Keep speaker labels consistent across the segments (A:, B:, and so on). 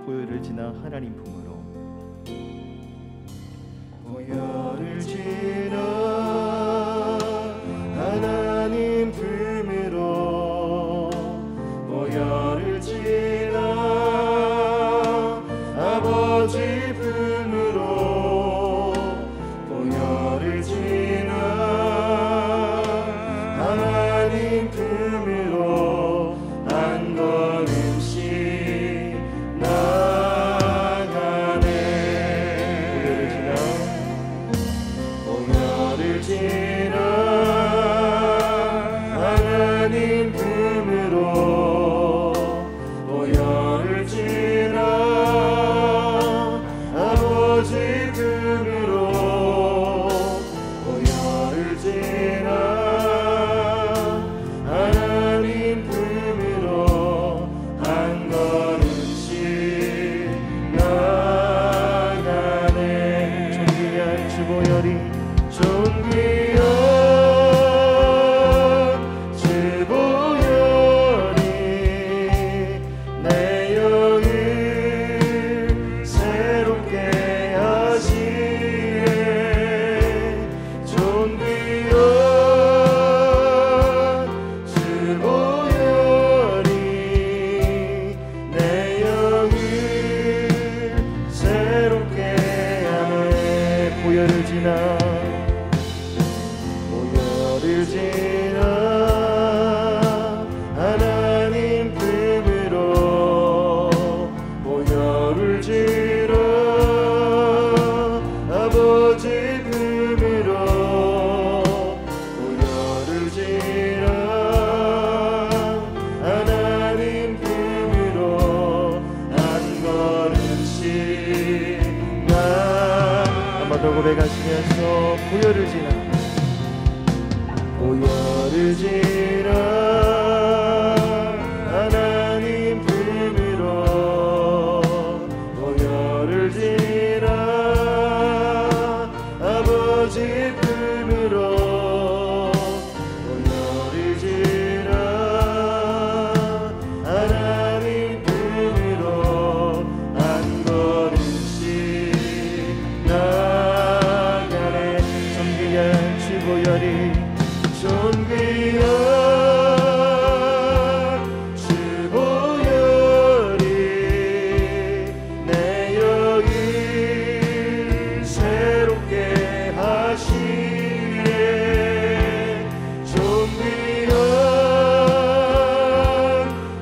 A: 보혈을 지나 하나님 품으로
B: 보혈을 지나 하나님 품으로 보혈을 지나 아버지 품으로 보혈을 지나 하나님 품으로 한 걸음씩 나가네. 보혈을 지나 하나님 품으로 보혈을 지나 아버지 품으로 보혈을 지나 하나님 품으로 한 걸음씩 나가네. 존귀한 주 보혈이 존귀한 주 보혈이 내 영을 새롭게 하시네. 존귀한 주 보혈이 내 영을 새롭게 하네. 보혈을 지나 보혈을 지나 하나님 품으로 보혈을 지나 아버지 품으로 보혈을 지나 하나님 품으로 한 걸음씩 한 번 더 고백하시면서 보혈을 지나 보혈을 지나 하나님 품으로 보혈을 지나 아버지 품으로 보혈을 지나 하나님 품으로 한 걸음씩 나가네. 존귀한 주 보혈이 존귀한 주 보혈이 내 영을 새롭게 하시네. 존귀한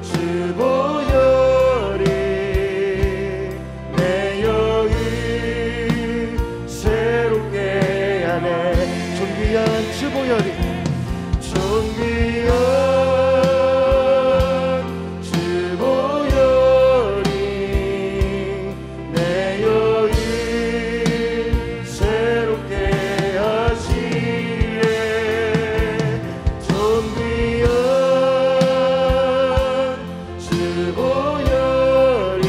B: 주 보혈이 내 영을 새롭게 하네. 존귀한 주 보혈이 존귀한 주 보혈이 내 영을 새롭게 하시네. 존귀한 주 보혈이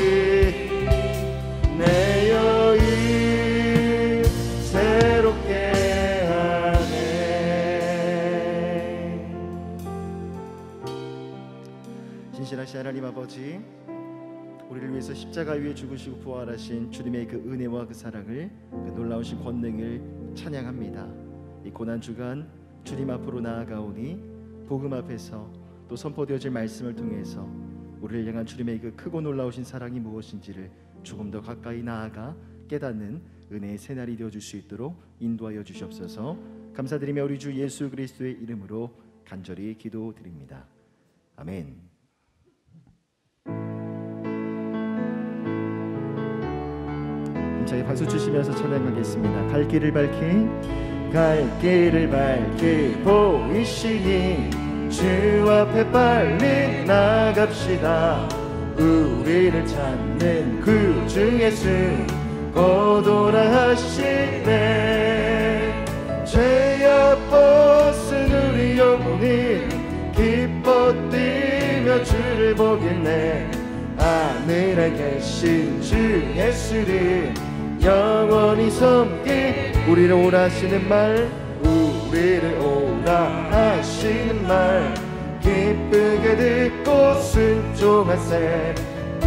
B: 내 영을 새롭게 신실하신 하나님 아버지, 우리를 위해서 십자가 위에 죽으시고 부활하신 주님의 그 은혜와 그 사랑을, 그 놀라우신 권능을 찬양합니다. 이 고난주간 주님 앞으로 나아가오니 복음 앞에서 또 선포되어질 말씀을 통해서 우리를 향한 주님의 그 크고 놀라우신 사랑이 무엇인지를 조금 더 가까이 나아가 깨닫는 은혜의 새날이 되어줄 수 있도록 인도하여 주시옵소서. 감사드리며 우리 주 예수 그리스도의 이름으로 간절히 기도드립니다. 아멘. 힘차게 박수 치시면서 찬양하겠습니다. 갈 길을 밝히 보이시니 주 앞에 빨리 나갑시다. 우리를 찾는 구주 예수 곧 오라 하시네. 죄악 벗은 우리 영혼이 기뻐 뛰며 주를 보겠네. 하늘에 계신 주 예수를 영원히 섬기 우리를 오라 하시는 말, 우리를 오라 하시는 말 기쁘게 듣고 순종하세.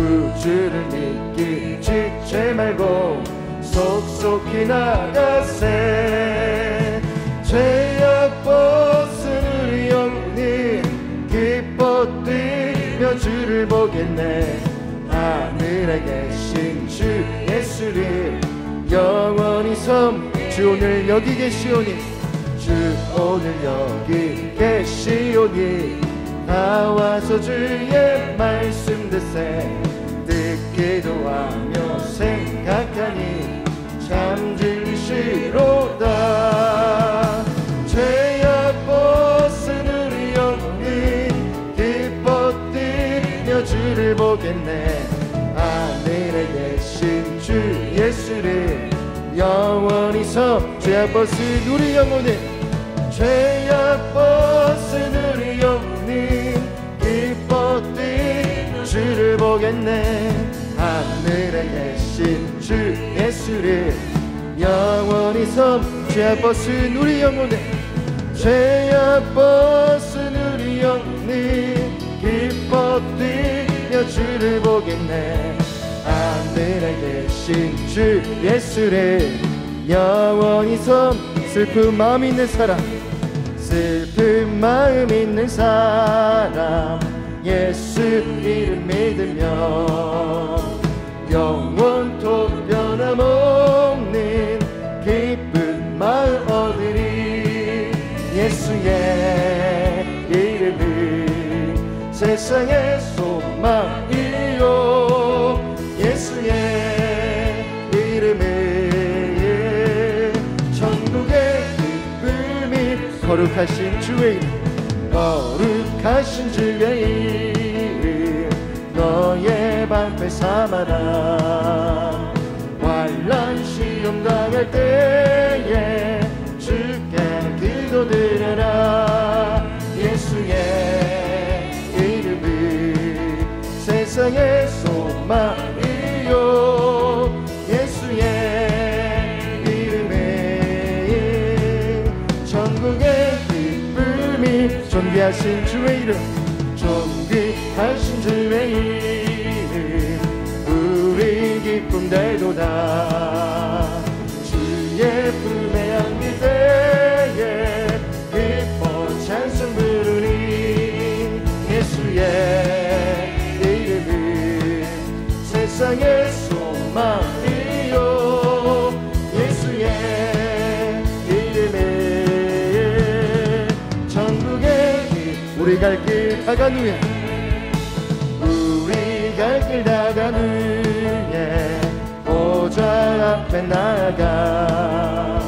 B: 구주를 믿기 지체 말고 속속히 나가세. 죄악 벗은 우리 영혼이 기뻐 뛰며 주를 보겠네. 하늘에 계신 주 예수를 영원히 주 오늘 여기 계시오니, 주 오늘 여기 계시오니, 나와서 주의 말씀 듣기도 하며 생각하니 참 진리시로다. 죄악 벗은 우리 영혼이 기뻐 뛰며 주를 보겠네. 하늘에 계신 주 예수를 영원히 죄악 벗은 우리 영혼이, 죄악 벗은 우리 영혼이 기뻐 뛰며 주를 보겠네. 하늘에 계신 주 예수를 영원히 죄악 벗은 우리 영혼이, 죄악 벗은 우리 영혼이 기뻐 뛰며 주를 보겠네. 하늘에 계신 주 예수를 영원히 슬픈 마음 있는 사람, 슬픈 마음 있는 사람, 예수 이름 믿으며 영원토록 변함없는 기쁜 마음 얻으리. 예수의 이름은 세상의 소망이요, 예수의 이름은 천국의 기쁨이. 거룩하신 주의 이름, 거룩하신 주의 이름, 너의 방패 삼아라. 환난 시험 당할 때에 주께 기도드려라. 예수의 이름은 세상의 소망이요, 예수의 이름은 천국의 기쁨이. 존귀하신 주의 이름, 존귀하신 주의 이름, 우리 기쁨 되도다. 주의 품에 안길 때에 기뻐 찬송 부르니. 예수의 이름은 세상의 소망이요, 예수의 이름은 천국의 길. 우리 갈 길 다간 후에, 우리 갈 길 다간 후에 보좌 앞에 나가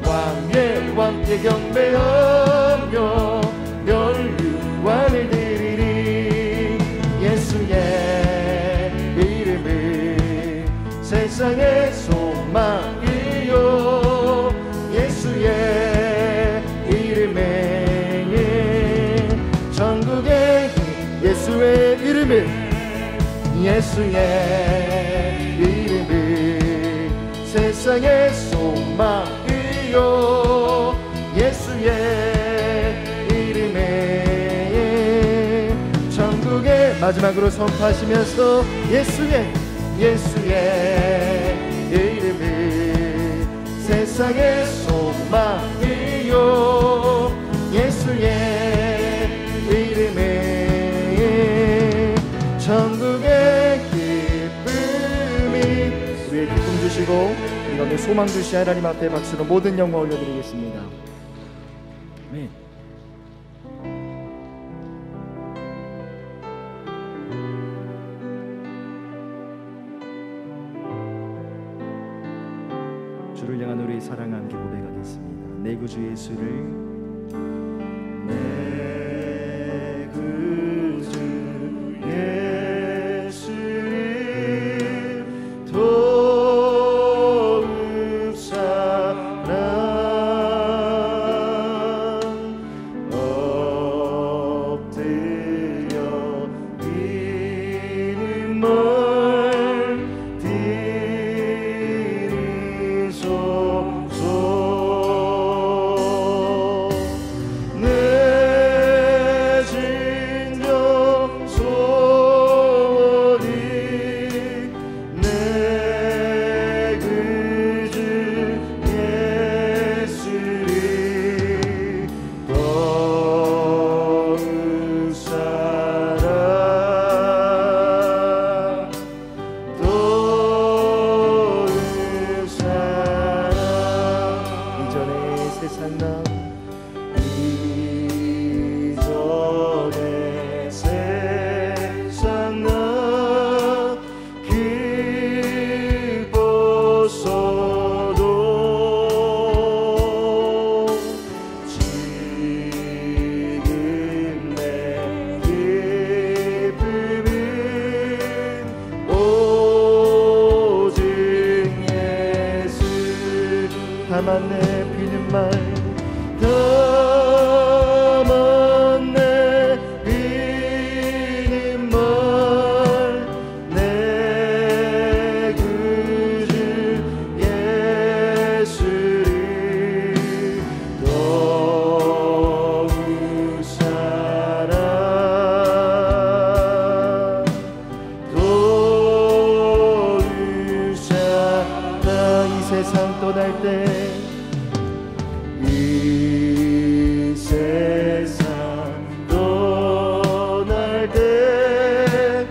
B: 왕의 왕께 경배하며 멸류관을 드리리. 예수의 이름은 세상의 소망이요, 예수의 이름은 천국의 길. 예수의 이름은, 예수의 이름은 세상의 소망이요, 예수의 이름은 천국의. 마지막으로 선포하시면서 예수의 이름은 세상의 소망이요, 예수의 이름은 천국의 기쁨이. 우리의 기쁨 주시고 이 가운데 소망 주시 하나님 앞에 박수로 모든 영광 올려드리겠습니다. 아멘. 주를 향한 우리의 사랑 함께 고백하겠습니다. 내 구주 예수를, 내 구주 예수를 더욱 사랑 엎드려 이름을 담았네 비는 말 담았네 비는 말 내 구주 예수를 더욱 사랑 더욱 사랑 이 세상 떠날 때 이 세상 떠날 때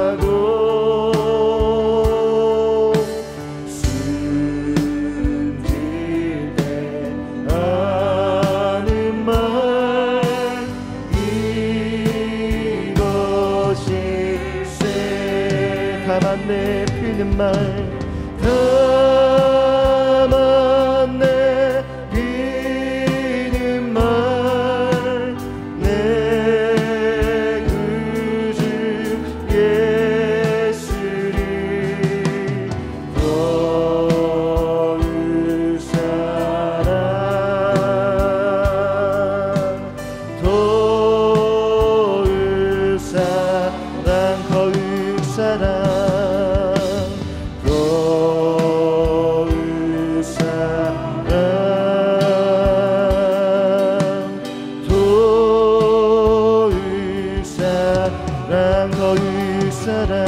B: 찬양하고 숨질 때 하는 말 이것일세 담았네 피는 말 담았네 비는 말 내 구주 예수를 더욱 사랑 더욱 사랑 더욱 사랑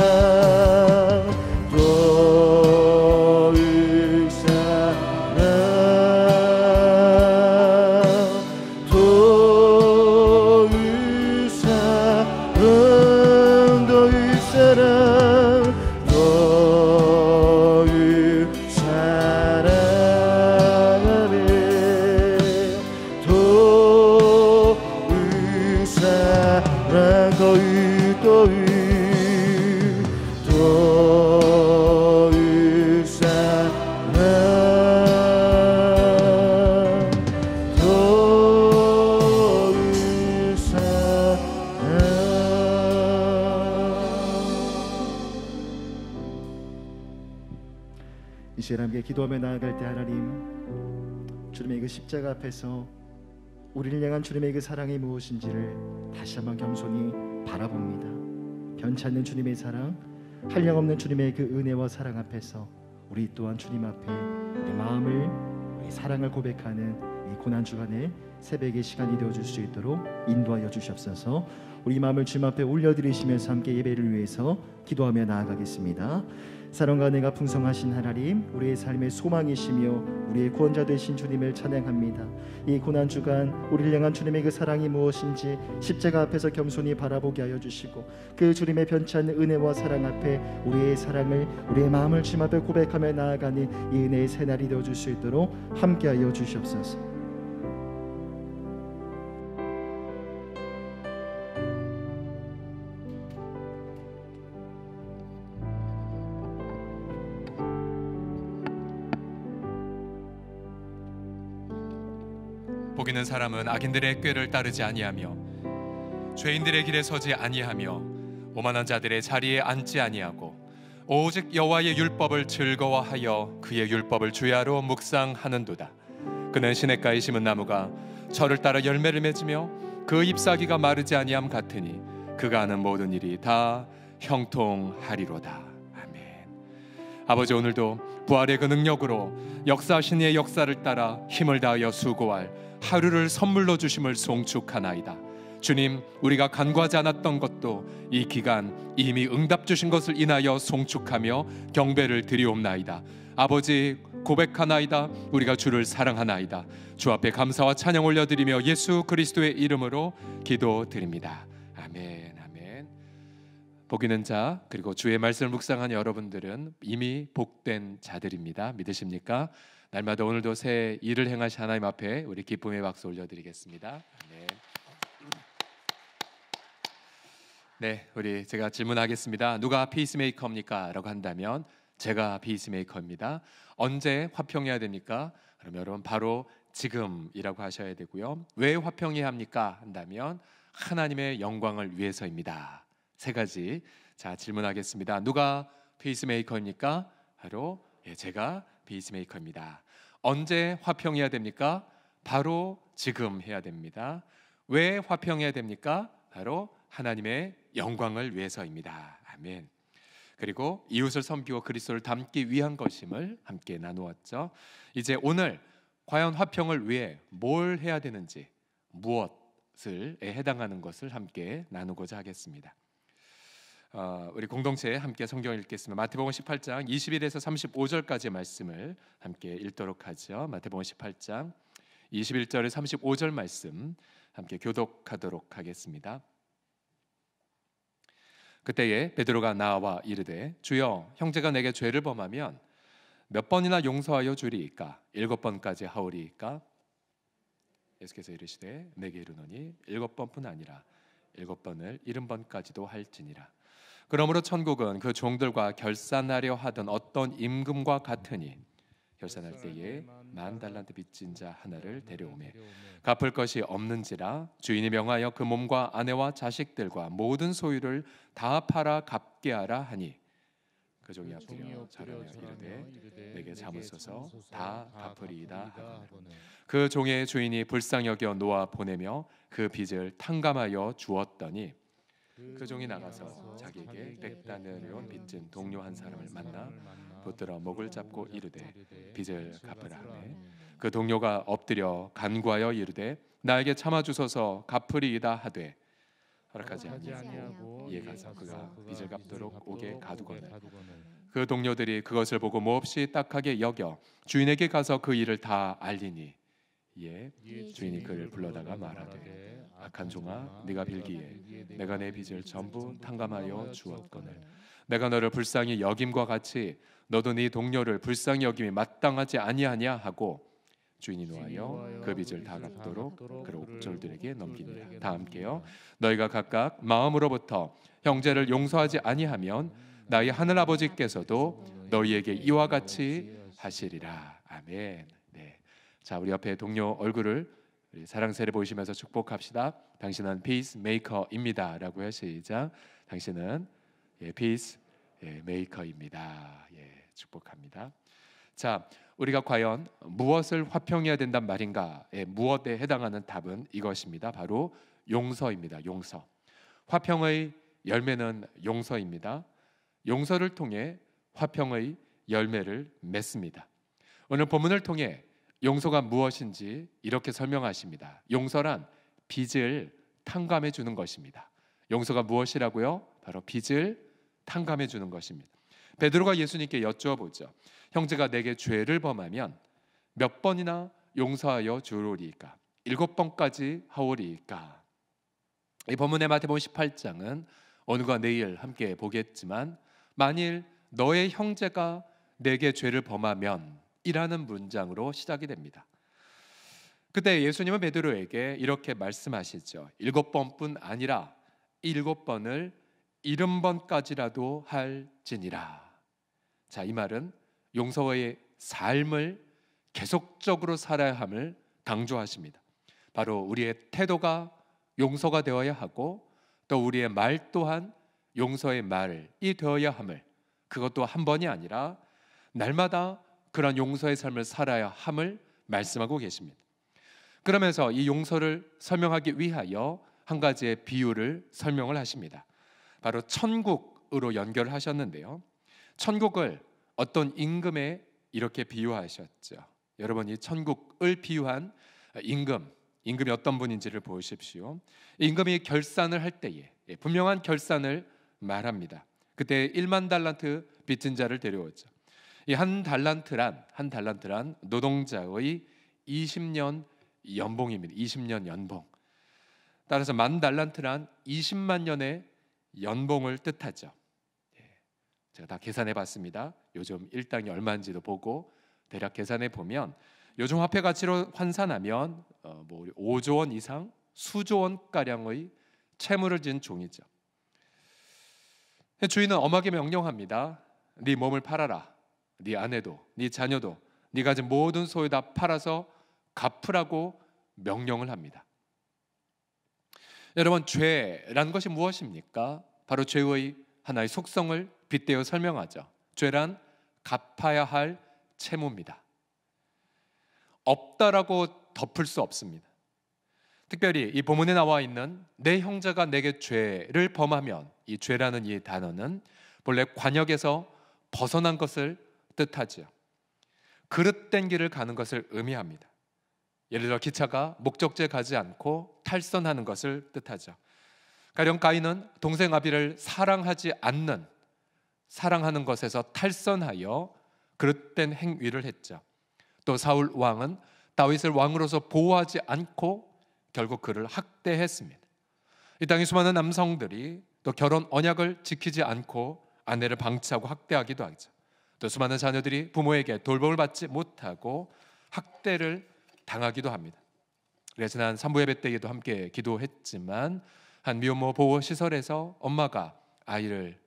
B: 이 시간 함께 기도하며 나아갈 때 하나님 주님의 그 십자가 앞에서 우리를 향한 주님의 그 사랑이 무엇인지를 다시 한번 겸손히 바라봅니다. 변치 않는 주님의 사랑, 한량없는 주님의 그 은혜와 사랑 앞에서 우리 또한 주님 앞에 우리 마음을 우리 사랑을 고백하는 이 고난주간의 새벽의 시간이 되어줄 수 있도록 인도하여 주시옵소서. 우리 마음을 주님 앞에 올려드리시면서 함께 예배를 위해서 기도하며 나아가겠습니다. 사랑과 은혜가 풍성하신 하나님, 우리의 삶의 소망이시며 우리의 구원자 되신 주님을 찬양합니다. 이 고난주간 우리를 향한 주님의 그 사랑이 무엇인지 십자가 앞에서 겸손히 바라보게 하여 주시고 그 주님의 변치 않는 은혜와 사랑 앞에 우리의 사랑을 우리의 마음을 주님 앞에 고백하며 나아가는 이 은혜의 새날이 되어줄 수 있도록 함께하여 주시옵소서.
C: 복 있는 사람은 악인들의 꾀를 따르지 아니하며 죄인들의 길에 서지 아니하며 오만한 자들의 자리에 앉지 아니하고 오직 여호와의 율법을 즐거워하여 그의 율법을 주야로 묵상하는도다. 그는 시냇가에 심은 나무가 철을 따라 열매를 맺으며 그 잎사귀가 마르지 아니함 같으니 그가 하는 모든 일이 다 형통하리로다. 아멘. 아버지, 오늘도 부활의 그 능력으로 역사하신 이의 역사를 따라 힘을 다하여 수고할 하루를 선물로 주심을 송축하나이다. 주님, 우리가 간구하지 않았던 것도 이 기간 이미 응답 주신 것을 인하여 송축하며 경배를 드리옵나이다. 아버지, 고백하나이다. 우리가 주를 사랑하나이다. 주 앞에 감사와 찬양 올려드리며 예수 그리스도의 이름으로 기도드립니다. 아멘. 아멘. 복 있는 자, 그리고 주의 말씀을 묵상한 여러분들은 이미 복된 자들입니다. 믿으십니까? 날마다 오늘도 새 일을 행하신 하나님 앞에 우리 기쁨의 박수 올려드리겠습니다. 아멘. 네, 우리 제가 질문하겠습니다. 누가 피스메이커입니까? 라고 한다면 제가 피스메이커입니다. 언제 화평해야 됩니까? 그러면 여러분 바로 지금이라고 하셔야 되고요. 왜 화평해야 합니까? 한다면 하나님의 영광을 위해서입니다. 세 가지. 자, 질문하겠습니다. 누가 피스메이커입니까? 바로 제가 피스메이커입니다. 언제 화평해야 됩니까? 바로 지금 해야 됩니다. 왜 화평해야 됩니까? 바로 하나님의 영광을 위해서입니다. 아멘. 그리고 이웃을 섬기고 그리스도를 닮기 위한 것임을 함께 나누었죠. 이제 오늘 과연 화평을 위해 뭘 해야 되는지, 무엇을 해당하는 것을 함께 나누고자 하겠습니다. 우리 공동체에 함께 성경을 읽겠습니다. 마태복음 18장 21에서 35절까지의 말씀을 함께 읽도록 하죠. 마태복음 18장 21절에 35절 말씀 함께 교독하도록 하겠습니다. 그때에 베드로가 나와 이르되 주여 형제가 내게 죄를 범하면 몇 번이나 용서하여 주리이까? 7번까지 하오리이까? 예수께서 이르시되 내게 이르노니 7번뿐 아니라 7번을 70번까지도 할지니라. 그러므로 천국은 그 종들과 결산하려 하던 어떤 임금과 같으니 결산할 때에 10,000달란트 빚진 자 하나를 데려오매 갚을 것이 없는지라 주인이 명하여 그 몸과 아내와 자식들과 모든 소유를 다 팔아 갚게 하라 하니 그 종이 엎드려 절하며 이르되 내게 자물쇠서 다 갚으리이다 하거늘 그 종의 주인이 불쌍히 여겨 놓아 보내며 그 빚을 탕감하여 주었더니 그 종이 나가서 자기에게 100다나리온 빚진 동료 한 사람을 만나 붙들어 목을 잡고 이르되 빚을 갚으라 하매 그 동료가 엎드려 간구하여 이르되 나에게 참아주소서 갚으리이다 하되 허락하지 아니하고 이에 가서 그가 빚을 갚도록 옥에 가두거늘 그 동료들이 그것을 보고 몹시 딱하게 여겨 주인에게 가서 그 일을 다 알리니 이에 주인이 그를 불러다가 말하되 악한 종아 네가 빌기에 내가 내 빚을 전부 탕감하여 주었거늘 내가 너를 불쌍히 여김과 같이 너도 네 동료를 불쌍히 여김이 마땅하지 아니하냐 하고 주인이 노하여 그 빚을 다 갚도록 그를 옥졸들에게 넘기니라. 다 함께요. 너희가 각각 마음으로부터 형제를 용서하지 아니하면 나의 하늘 아버지께서도 너희에게 이와 같이 하시리라. 아멘. 네. 자, 우리 옆에 동료 얼굴을 우리 사랑세를 보시면서 축복합시다. 당신은 피스메이커입니다라고요. 시작. 당신은 피스 메이커입니다. 축복합니다. 자, 우리가 과연 무엇을 화평해야 된단 말인가? 무엇에 해당하는 답은 이것입니다. 바로 용서입니다. 용서. 화평의 열매는 용서입니다. 용서를 통해 화평의 열매를 맺습니다. 오늘 본문을 통해 용서가 무엇인지 이렇게 설명하십니다. 용서란 빚을 탕감해 주는 것입니다. 용서가 무엇이라고요? 바로 빚을 탕감해 주는 것입니다. 베드로가 예수님께 여쭈어보죠. 형제가 내게 죄를 범하면 몇 번이나 용서하여 주리이까? 7번까지 하오리이까? 이 본문의 마태복음 18장은 오늘과 내일 함께 보겠지만 만일 너의 형제가 내게 죄를 범하면 이라는 문장으로 시작이 됩니다. 그때 예수님은 베드로에게 이렇게 말씀하시죠. 7번뿐 아니라 7번을 70번까지라도 할지니라. 자, 이 말은 용서의 삶을 계속적으로 살아야 함을 강조하십니다. 바로 우리의 태도가 용서가 되어야 하고 또 우리의 말 또한 용서의 말이 되어야 함을, 그것도 한 번이 아니라 날마다 그런 용서의 삶을 살아야 함을 말씀하고 계십니다. 그러면서 이 용서를 설명하기 위하여 한 가지의 비유를 설명을 하십니다. 바로 천국으로 연결하셨는데요. 천국을 어떤 임금에 이렇게 비유하셨죠. 여러분, 이 천국을 비유한 임금이 어떤 분인지를 보십시오. 임금이 결산을 할 때에 분명한 결산을 말합니다. 그때 10,000달란트 빚진 자를 데려오죠. 이 한 달란트란 노동자의 20년 연봉입니다. 20년 연봉. 따라서 10,000달란트란 20만 년의 연봉을 뜻하죠. 제가 다 계산해 봤습니다. 요즘 일당이 얼마인지도 보고 대략 계산해 보면 요즘 화폐 가치로 환산하면 5조 원 이상, 수조 원 가량의 채무를 진 종이죠. 주인은 엄하게 명령합니다. 네 몸을 팔아라. 네 아내도, 네 자녀도, 네 가진 모든 소유 다 팔아서 갚으라고 명령을 합니다. 여러분, 죄란 것이 무엇입니까? 바로 죄의 하나의 속성을 빗대어 설명하죠. 죄란 갚아야 할 채무입니다. 없다라고 덮을 수 없습니다. 특별히 이 본문에 나와 있는 내 형제가 내게 죄를 범하면, 이 죄라는 이 단어는 본래 관역에서 벗어난 것을 뜻하지요. 그릇된 길을 가는 것을 의미합니다. 예를 들어 기차가 목적지에 가지 않고 탈선하는 것을 뜻하죠. 가령 가인은 동생 아벨을 사랑하는 것에서 탈선하여 그릇된 행위를 했죠. 또 사울 왕은 다윗을 왕으로서 보호하지 않고 결국 그를 학대했습니다. 이 땅의 수많은 남성들이 또 결혼 언약을 지키지 않고 아내를 방치하고 학대하기도 하죠. 또 수많은 자녀들이 부모에게 돌봄을 받지 못하고 학대를 당하기도 합니다. 그래서 지난 산부 예배 때에도 함께 기도했지만 한 미혼모 보호 시설에서 엄마가 아이를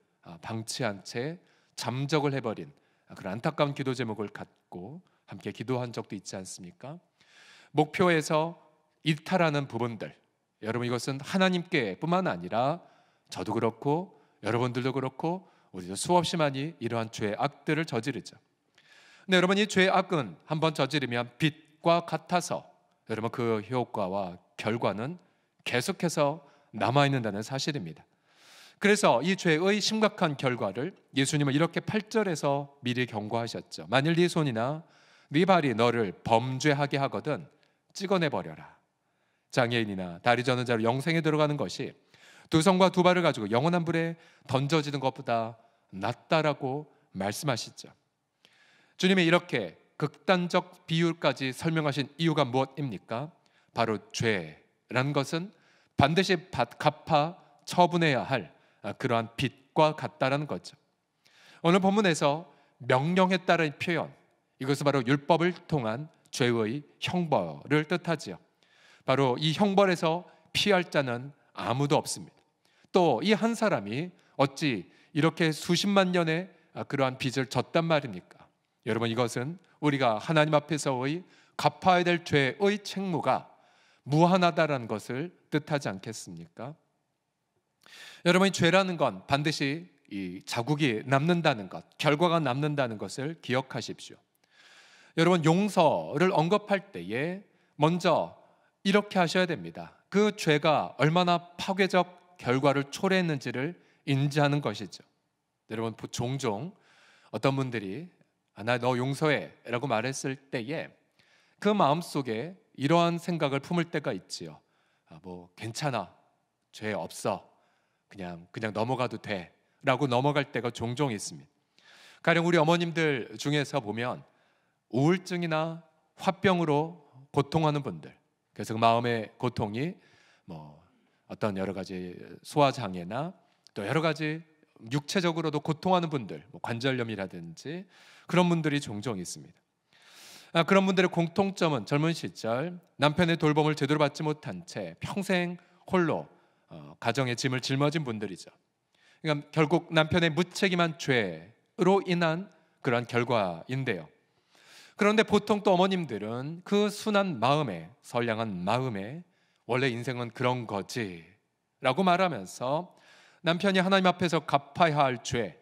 C: 방치한 채 잠적을 해버린 그런 안타까운 기도 제목을 갖고 함께 기도한 적도 있지 않습니까? 목표에서 이탈하는 부분들, 여러분 이것은 하나님께 뿐만 아니라 저도 그렇고 여러분들도 그렇고 우리도 수없이 많이 이러한 죄의 악들을 저지르죠. 근데 여러분 이 죄의 악은 한번 저지르면 빛과 같아서 여러분 그 효과와 결과는 계속해서 남아있는다는 사실입니다. 그래서 이 죄의 심각한 결과를 예수님은 이렇게 8절에서 미리 경고하셨죠. 만일 네 손이나 네 발이 너를 범죄하게 하거든 찍어내버려라. 장애인이나 다리 저는 자로 영생에 들어가는 것이 두 손과 두 발을 가지고 영원한 불에 던져지는 것보다 낫다라고 말씀하시죠. 주님이 이렇게 극단적 비율까지 설명하신 이유가 무엇입니까? 바로 죄라는 것은 반드시 갚아 처분해야 할 그러한 빚과 같다라는 거죠. 오늘 본문에서 명령했다는 표현, 이것은 바로 율법을 통한 죄의 형벌을 뜻하지요. 바로 이 형벌에서 피할 자는 아무도 없습니다. 또 이 한 사람이 어찌 이렇게 수십만 년의 그러한 빚을 졌단 말입니까? 여러분 이것은 우리가 하나님 앞에서의 갚아야 될 죄의 책무가 무한하다라는 것을 뜻하지 않겠습니까? 여러분 죄라는 건 반드시 이 자국이 남는다는 것, 결과가 남는다는 것을 기억하십시오. 여러분 용서를 언급할 때에 먼저 이렇게 하셔야 됩니다. 그 죄가 얼마나 파괴적 결과를 초래했는지를 인지하는 것이죠. 여러분 종종 어떤 분들이 나 너 용서해 라고 말했을 때에 그 마음속에 이러한 생각을 품을 때가 있지요. 뭐 괜찮아, 죄 없어, 그냥 넘어가도 돼 라고 넘어갈 때가 종종 있습니다. 가령 우리 어머님들 중에서 보면 우울증이나 화병으로 고통하는 분들, 그래서 그 마음의 고통이 뭐 어떤 여러 가지 소화장애나 또 여러 가지 육체적으로도 고통하는 분들, 뭐 관절염이라든지 그런 분들이 종종 있습니다. 그런 분들의 공통점은 젊은 시절 남편의 돌봄을 제대로 받지 못한 채 평생 홀로 가정의 짐을 짊어진 분들이죠. 그러니까 결국 남편의 무책임한 죄로 인한 그러한 결과인데요. 그런데 보통 또 어머님들은 그 순한 마음에, 선량한 마음에 원래 인생은 그런 거지 라고 말하면서 남편이 하나님 앞에서 갚아야 할 죄,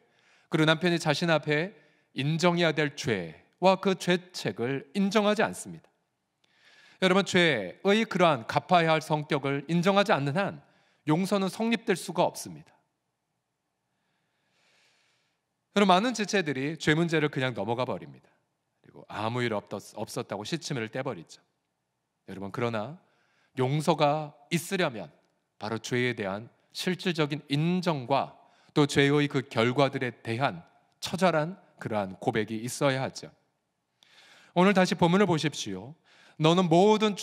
C: 그리고 남편이 자신 앞에 인정해야 될 죄와 그 죄책을 인정하지 않습니다. 여러분 죄의 그러한 갚아야 할 성격을 인정하지 않는 한 용서는 성립될 수가 없습니다. 여러분 많은 지체들이 죄 문제를 그냥 넘어가 버립니다. 그리고 아무 일 없었다고 시치미를 떼버리죠. 여러분 그러나 용서가 있으려면 바로 죄에 대한 실질적인 인정과 또 죄의 그 결과들에 대한 처절한 그러한 고백이 있어야 하죠. 오늘 다시 본문을 보십시오. 너는 모든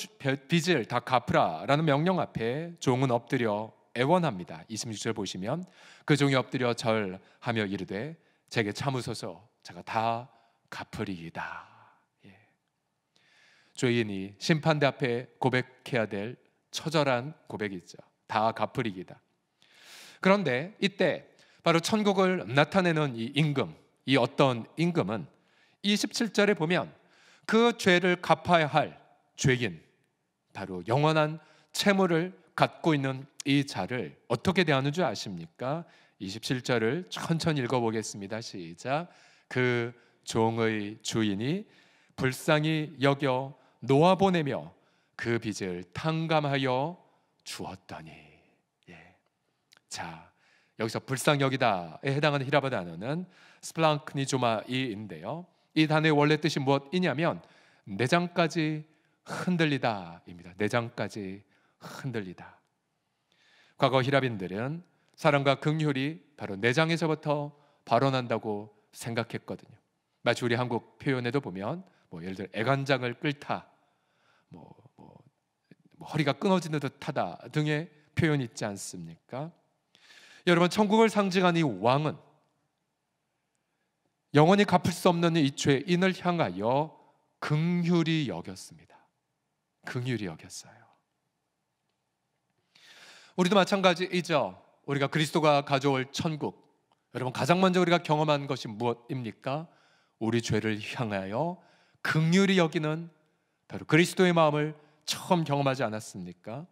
C: 빚을 다 갚으라 라는 명령 앞에 종은 엎드려 애원합니다. 26절 보시면 그 종이 엎드려 절하며 이르되 제게 참으소서 제가 다 갚으리이다. 죄인이 심판대 앞에 고백해야 될 처절한 고백이죠. 다 갚으리이다. 그런데 이때 바로 천국을 나타내는 이 임금, 이 어떤 임금은 27절에 보면 그 죄를 갚아야 할 죄인, 바로 영원한 채무를 갖고 있는 이 자를 어떻게 대하는 줄 아십니까? 27절을 천천히 읽어보겠습니다. 시작. 그 종의 주인이 불쌍히 여겨 놓아보내며 그 빚을 탕감하여 주었더니. 자, 여기서 불쌍히 여기다에 해당하는 히라보 단어는 스플랑크니조마이인데요, 이 단어의 원래 뜻이 무엇이냐면 내장까지 흔들리다입니다. 내장까지 흔들리다. 과거 히라빈들은 사랑과 긍휼이 바로 내장에서부터 발원한다고 생각했거든요. 마치 우리 한국 표현에도 보면 예를 들어 애간장을 끓다, 허리가 끊어지는 듯하다 등의 표현이 있지 않습니까? 여러분, 천국을 상징하는 이 왕은 영원히 갚을 수 없는 이 죄인을 향하여 긍휼히 여겼습니다. 긍휼히 여겼어요. 우리도 마찬가지이죠. 우리가 그리스도가 가져올 천국, 여러분 가장 먼저 우리가 경험한 것이 무엇입니까? 우리 죄를 향하여 긍휼히 여기는 바로 그리스도의 마음을 처음 경험하지 않았습니까?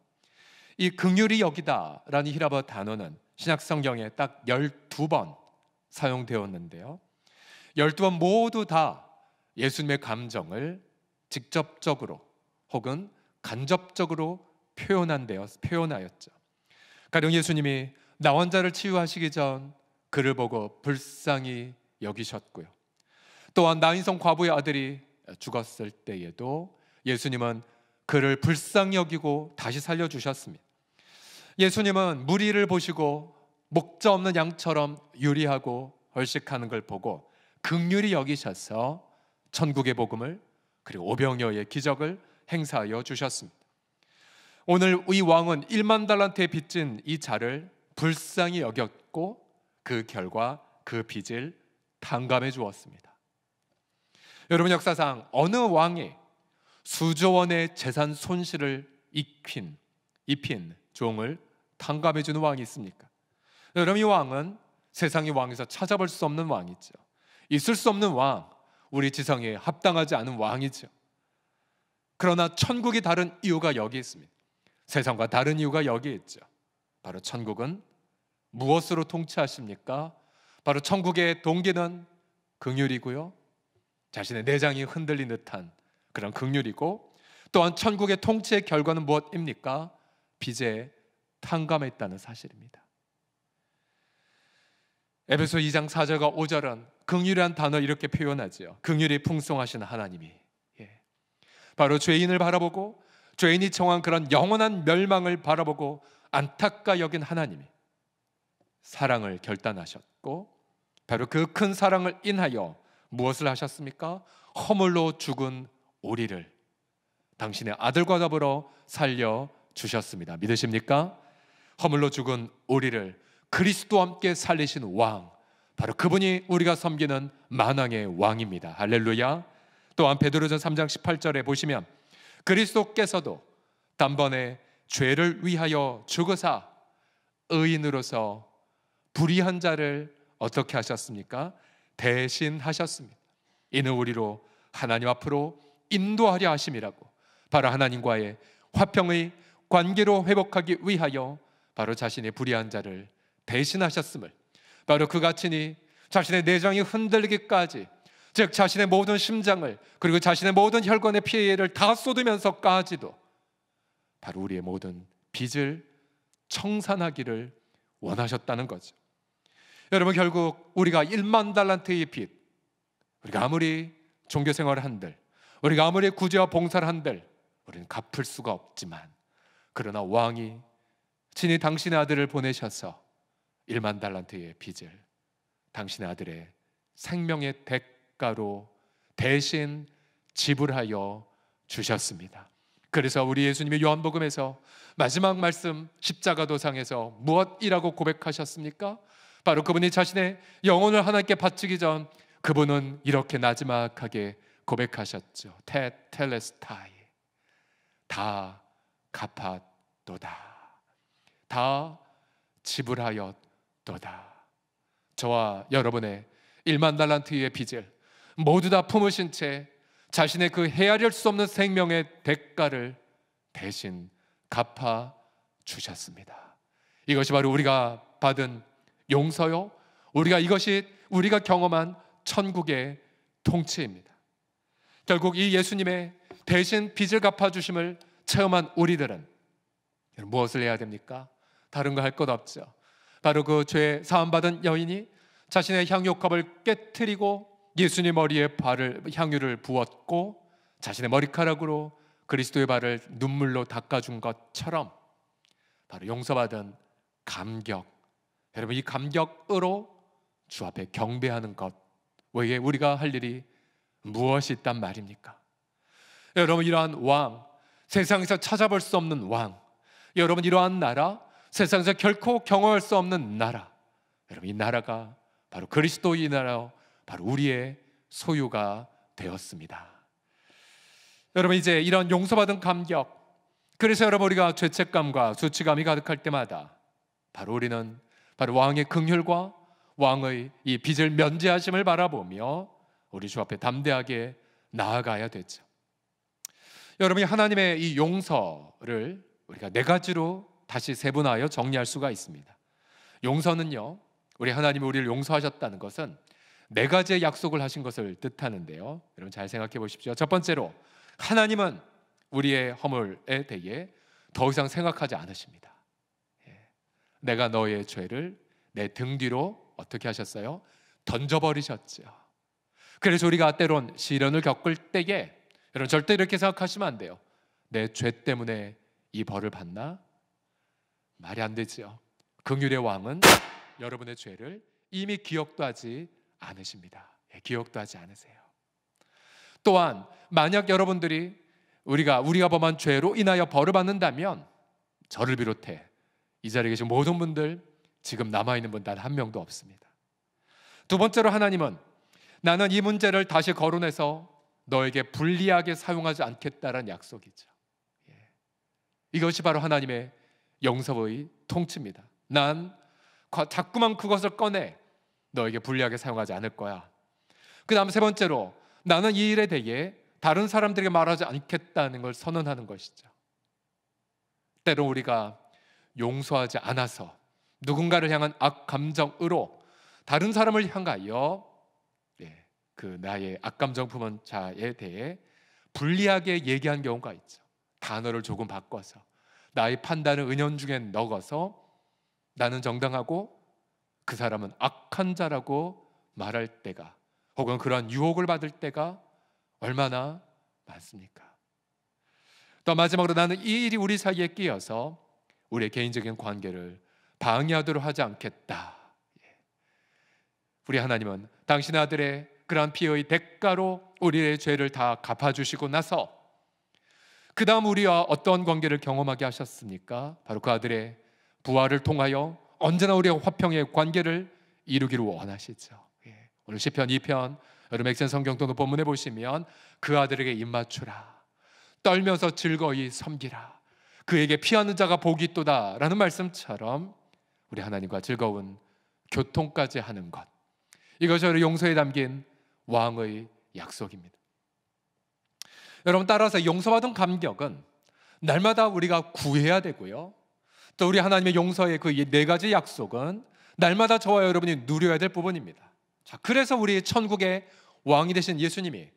C: 이 긍휼히 여기다라는 히라보 단어는 신약 성경에 딱 12번 사용되었는데요, 12번 모두 다 예수님의 감정을 직접적으로 혹은 간접적으로 표현하였죠. 가령 예수님이 나원 자를 치유하시기 전 그를 보고 불쌍히 여기셨고요, 또한 나인성 과부의 아들이 죽었을 때에도 예수님은 그를 불쌍히 여기고 다시 살려주셨습니다. 예수님은 무리를 보시고 목자 없는 양처럼 유리하고 헐식하는 걸 보고 긍휼히 여기셔서 천국의 복음을 그리고 오병이어의 기적을 행사하여 주셨습니다. 오늘 이 왕은 1만 달란트에 빚진 이 자를 불쌍히 여겼고 그 결과 그 빚을 탕감해 주었습니다. 여러분, 역사상 어느 왕이 수조 원의 재산 손실을 입힌 종을 탕감해 주는 왕이 있습니까? 여러분, 이 왕은 세상의 왕에서 찾아볼 수 없는 왕이죠. 있을 수 없는 왕, 우리 지성에 합당하지 않은 왕이죠. 그러나 천국이 다른 이유가 여기 있습니다. 세상과 다른 이유가 여기 있죠. 바로 천국은 무엇으로 통치하십니까? 바로 천국의 동기는 긍휼이고요, 자신의 내장이 흔들린 듯한 그런 긍휼이고, 또한 천국의 통치의 결과는 무엇입니까? 빚에 탕감했다는 사실입니다. 에베소 2장 4절과 5절은 긍휼이란 단어를 이렇게 표현하죠. 긍휼이 풍성하신 하나님이, 바로 죄인을 바라보고 죄인이 청한 그런 영원한 멸망을 바라보고 안타까 여긴 하나님이 사랑을 결단하셨고, 바로 그 큰 사랑을 인하여 무엇을 하셨습니까? 허물로 죽은 우리를 당신의 아들과 더불어 살려주셨습니다. 믿으십니까? 허물로 죽은 우리를 그리스도와 함께 살리신 왕, 바로 그분이 우리가 섬기는 만왕의 왕입니다. 할렐루야. 또한 베드로전 3장 18절에 보시면 그리스도께서도 단번에 죄를 위하여 죽으사 의인으로서 불의한 자를 어떻게 하셨습니까? 대신하셨습니다. 이는 우리로 하나님 앞으로 인도하려 하심이라고, 바로 하나님과의 화평의 관계로 회복하기 위하여 바로 자신의 불의한 자를 대신하셨음을, 바로 그가 친히 자신의 내장이 흔들리기까지, 즉 자신의 모든 심장을 그리고 자신의 모든 혈관의 피해를 다 쏟으면서까지도 바로 우리의 모든 빚을 청산하기를 원하셨다는 거죠. 여러분, 결국 우리가 1만 달란트의 빚, 우리가 아무리 종교생활을 한들, 우리가 아무리 구제와 봉사를 한들 우리는 갚을 수가 없지만, 그러나 왕이 친히 당신의 아들을 보내셔서 1만 달란트의 빚을 당신의 아들의 생명의 대가로 대신 지불하여 주셨습니다. 그래서 우리 예수님이 요한복음에서 마지막 말씀 십자가 도상에서 무엇이라고 고백하셨습니까? 바로 그분이 자신의 영혼을 하나님께 바치기 전 그분은 이렇게 나지막하게 고백하셨죠. 테텔레스타이, 다 갚았도다, 다 지불하였도다. 저와 여러분의 1만 달란트의 빚을 모두 다 품으신 채 자신의 그 헤아릴 수 없는 생명의 대가를 대신 갚아 주셨습니다. 이것이 바로 우리가 받은 용서요, 이것이 우리가 경험한 천국의 통치입니다. 결국 이 예수님의 대신 빚을 갚아주심을 체험한 우리들은 무엇을 해야 됩니까? 다른 거 할 것 없죠. 바로 그 죄 사함받은 여인이 자신의 향유컵을 깨트리고 예수님 머리에 향유를 부었고 자신의 머리카락으로 그리스도의 발을 눈물로 닦아준 것처럼 바로 용서받은 감격, 여러분 이 감격으로 주 앞에 경배하는 것 외에 우리가 할 일이 무엇이 있단 말입니까? 여러분 이러한 왕, 세상에서 찾아볼 수 없는 왕, 여러분 이러한 나라, 세상에서 결코 경험할 수 없는 나라, 여러분 이 나라가 바로 그리스도의 나라, 바로 우리의 소유가 되었습니다. 여러분 이제 이런 용서받은 감격, 그래서 여러분 우리가 죄책감과 수치감이 가득할 때마다 바로 우리는 바로 왕의 긍휼과 왕의 이 빚을 면제하심을 바라보며 우리 주 앞에 담대하게 나아가야 되죠. 여러분이 하나님의 이 용서를 우리가 네 가지로 다시 세분하여 정리할 수가 있습니다. 용서는요, 우리 하나님이 우리를 용서하셨다는 것은 네 가지의 약속을 하신 것을 뜻하는데요. 여러분 잘 생각해 보십시오. 첫 번째로 하나님은 우리의 허물에 대해 더 이상 생각하지 않으십니다. 내가 너의 죄를 내 등 뒤로 어떻게 하셨어요? 던져버리셨죠. 그래서 우리가 때론 시련을 겪을 때에 여러분 절대 이렇게 생각하시면 안 돼요. 내 죄 때문에 이 벌을 받나? 말이 안 되지요. 긍휼의 왕은 여러분의 죄를 이미 기억도 하지 않으십니다. 기억도 하지 않으세요. 또한 만약 여러분들이 우리가 범한 죄로 인하여 벌을 받는다면 저를 비롯해 이 자리에 계신 모든 분들 지금 남아있는 분 단 한 명도 없습니다. 두 번째로 하나님은 나는 이 문제를 다시 거론해서 너에게 불리하게 사용하지 않겠다라는 약속이죠. 이것이 바로 하나님의 용서의 통치입니다. 난 자꾸만 그것을 꺼내 너에게 불리하게 사용하지 않을 거야. 그 다음 세 번째로 나는 이 일에 대해 다른 사람들에게 말하지 않겠다는 걸 선언하는 것이죠. 때로 우리가 용서하지 않아서 누군가를 향한 악감정으로 다른 사람을 향하여 그 나의 악감정 품은 자에 대해 불리하게 얘기한 경우가 있죠. 단어를 조금 바꿔서 나의 판단을 은연중에 넣어서 나는 정당하고 그 사람은 악한 자라고 말할 때가, 혹은 그러한 유혹을 받을 때가 얼마나 많습니까? 또 마지막으로 나는 이 일이 우리 사이에 끼어서 우리의 개인적인 관계를 방해하도록 하지 않겠다. 우리 하나님은 당신의 아들의 그러한 피의 대가로 우리의 죄를 다 갚아주시고 나서 그 다음 우리와 어떤 관계를 경험하게 하셨습니까? 바로 그 아들의 부활을 통하여 언제나 우리와 화평의 관계를 이루기를 원하시죠. 오늘 시편 2편 여러분 액션 성경도 본문에 보시면 그 아들에게 입맞추라, 떨면서 즐거이 섬기라, 그에게 피하는 자가 복이 있도다 라는 말씀처럼 우리 하나님과 즐거운 교통까지 하는 것, 이것이 우리 용서에 담긴 왕의 약속입니다. 여러분 따라서 용서받은 감격은 날마다 우리가 구해야 되고요, 또 우리 하나님의 용서의 그 네 가지 약속은 날마다 저와 여러분이 누려야 될 부분입니다. 자, 그래서 우리 천국의 왕이 되신 예수님이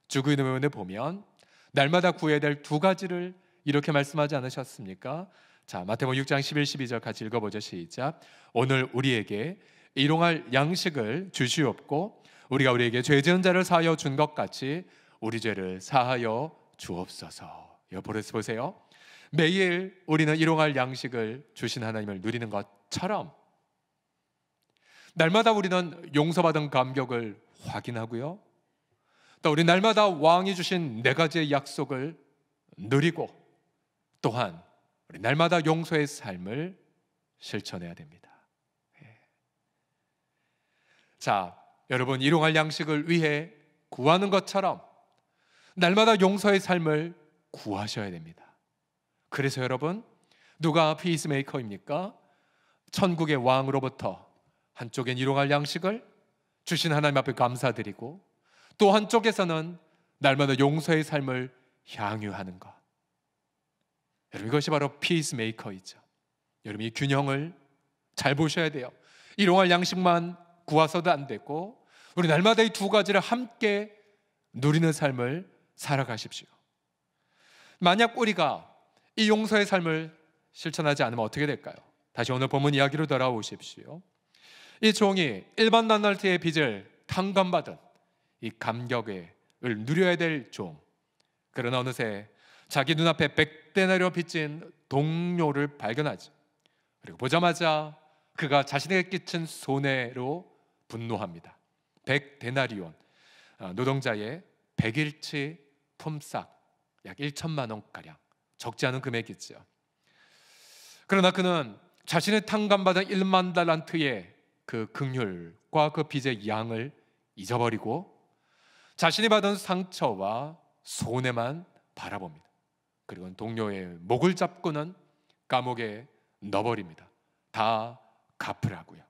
C: 주기도문에 보면 날마다 구해야 될 두 가지를 이렇게 말씀하지 않으셨습니까? 자, 마태복음 6장 11, 12절 같이 읽어보죠. 시작. 오늘 우리에게 일용할 양식을 주시옵고 우리가 우리에게 죄 지은 자를 사하여 준 것 같이 우리 죄를 사하여 주옵소서. 여보레스 보세요. 매일 우리는 일용할 양식을 주신 하나님을 누리는 것처럼 날마다 우리는 용서받은 감격을 확인하고요, 또 우리 날마다 왕이 주신 네 가지의 약속을 누리고 또한 우리 날마다 용서의 삶을 실천해야 됩니다. 자, 여러분 일용할 양식을 위해 구하는 것처럼 날마다 용서의 삶을 구하셔야 됩니다. 그래서 여러분 누가 피스메이커입니까? 천국의 왕으로부터 한쪽엔 일용할 양식을 주신 하나님 앞에 감사드리고 또 한쪽에서는 날마다 용서의 삶을 향유하는 것, 여러분 이것이 바로 피스메이커이죠. 여러분 이 균형을 잘 보셔야 돼요. 일용할 양식만 구하서도 안 되고 우리 날마다 이 두 가지를 함께 누리는 삶을 살아가십시오. 만약 우리가 이 용서의 삶을 실천하지 않으면 어떻게 될까요? 다시 오늘 본문 이야기로 돌아오십시오. 이 종이 일반 나날트의 빚을 탕감받은 이 감격을 누려야 될 종, 그러나 어느새 자기 눈앞에 100데나리온 빚진 동료를 발견하지. 그리고 보자마자 그가 자신에게 끼친 손해로 분노합니다. 100데나리온, 노동자의 100일치 품삯, 약 1천만 원가량, 적지 않은 금액이죠. 그러나 그는 자신의 탕감받은 1만 달란트의 그 긍휼과 그 빚의 양을 잊어버리고 자신이 받은 상처와 손해만 바라봅니다. 그리고 동료의 목을 잡고는 감옥에 넣어버립니다. 다 갚으라고요.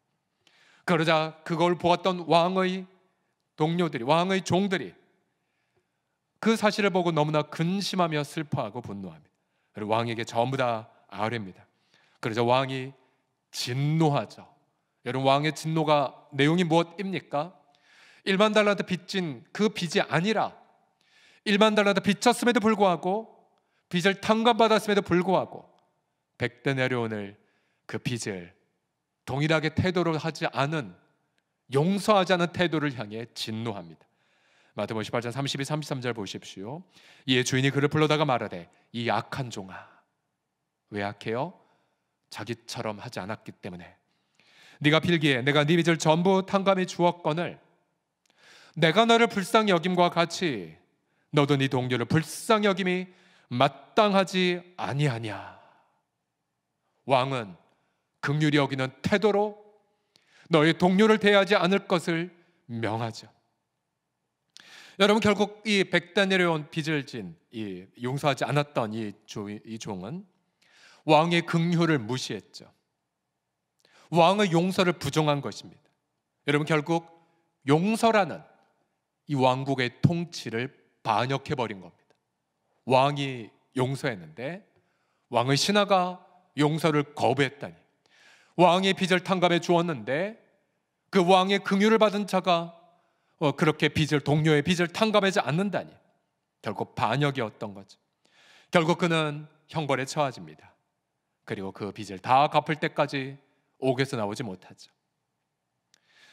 C: 그러자 그걸 보았던 왕의 동료들이, 왕의 종들이 그 사실을 보고 너무나 근심하며 슬퍼하고 분노합니다. 그리고 왕에게 전부 다 아뢰입니다. 그러자 왕이 진노하죠. 여러분, 왕의 진노가 내용이 무엇입니까? 1만 달란트 빚진 그 빚이 아니라 1만 달란트 빚졌음에도 불구하고, 빚을 탕감받았음에도 불구하고 100데나리온을 그 빚을 동일하게 태도를 하지 않은, 용서하지 않은 태도를 향해 진노합니다. 마태복음 18장 32, 33절 보십시오. 이에 주인이 그를 불러다가 말하되 이 악한 종아, 왜 악해요? 자기처럼 하지 않았기 때문에. 네가 빌기에 내가 네 빚을 전부 탕감해 주었거늘 내가 너를 불쌍히 여김과 같이 너도 네 동료를 불쌍히 여김이 마땅하지 아니하냐. 왕은 긍휼히 여기는 태도로 너의 동료를 대하지 않을 것을 명하죠. 여러분, 결국 이 100데나리온 빚을 진, 이 용서하지 않았던 이 종은 왕의 긍휼을 무시했죠. 왕의 용서를 부정한 것입니다. 여러분, 결국 용서라는 이 왕국의 통치를 반역해버린 겁니다. 왕이 용서했는데 왕의 신하가 용서를 거부했다니, 왕의 빚을 탕감해 주었는데 그 왕의 긍휼을 받은 자가 그렇게 동료의 빚을 탕감하지 않는다니, 결국 반역이었던 거죠. 결국 그는 형벌에 처해집니다. 그리고 그 빚을 다 갚을 때까지 옥에서 나오지 못하죠.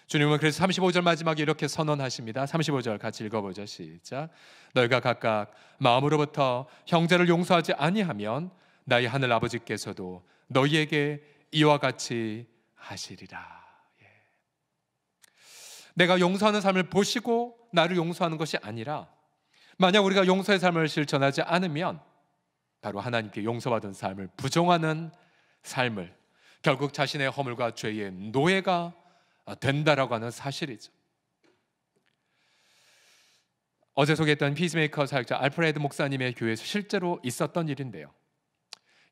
C: 주님은 그래서 35절 마지막에 이렇게 선언하십니다. 35절 같이 읽어보죠. 시작. 너희가 각각 마음으로부터 형제를 용서하지 아니하면 나의 하늘 아버지께서도 너희에게 이와 같이 하시리라. 내가 용서하는 삶을 보시고 나를 용서하는 것이 아니라, 만약 우리가 용서의 삶을 실천하지 않으면 바로 하나님께 용서받은 삶을 부정하는 삶을, 결국 자신의 허물과 죄의 노예가 된다라고 하는 사실이죠. 어제 소개했던 피스메이커 사역자 알프레드 목사님의 교회에서 실제로 있었던 일인데요.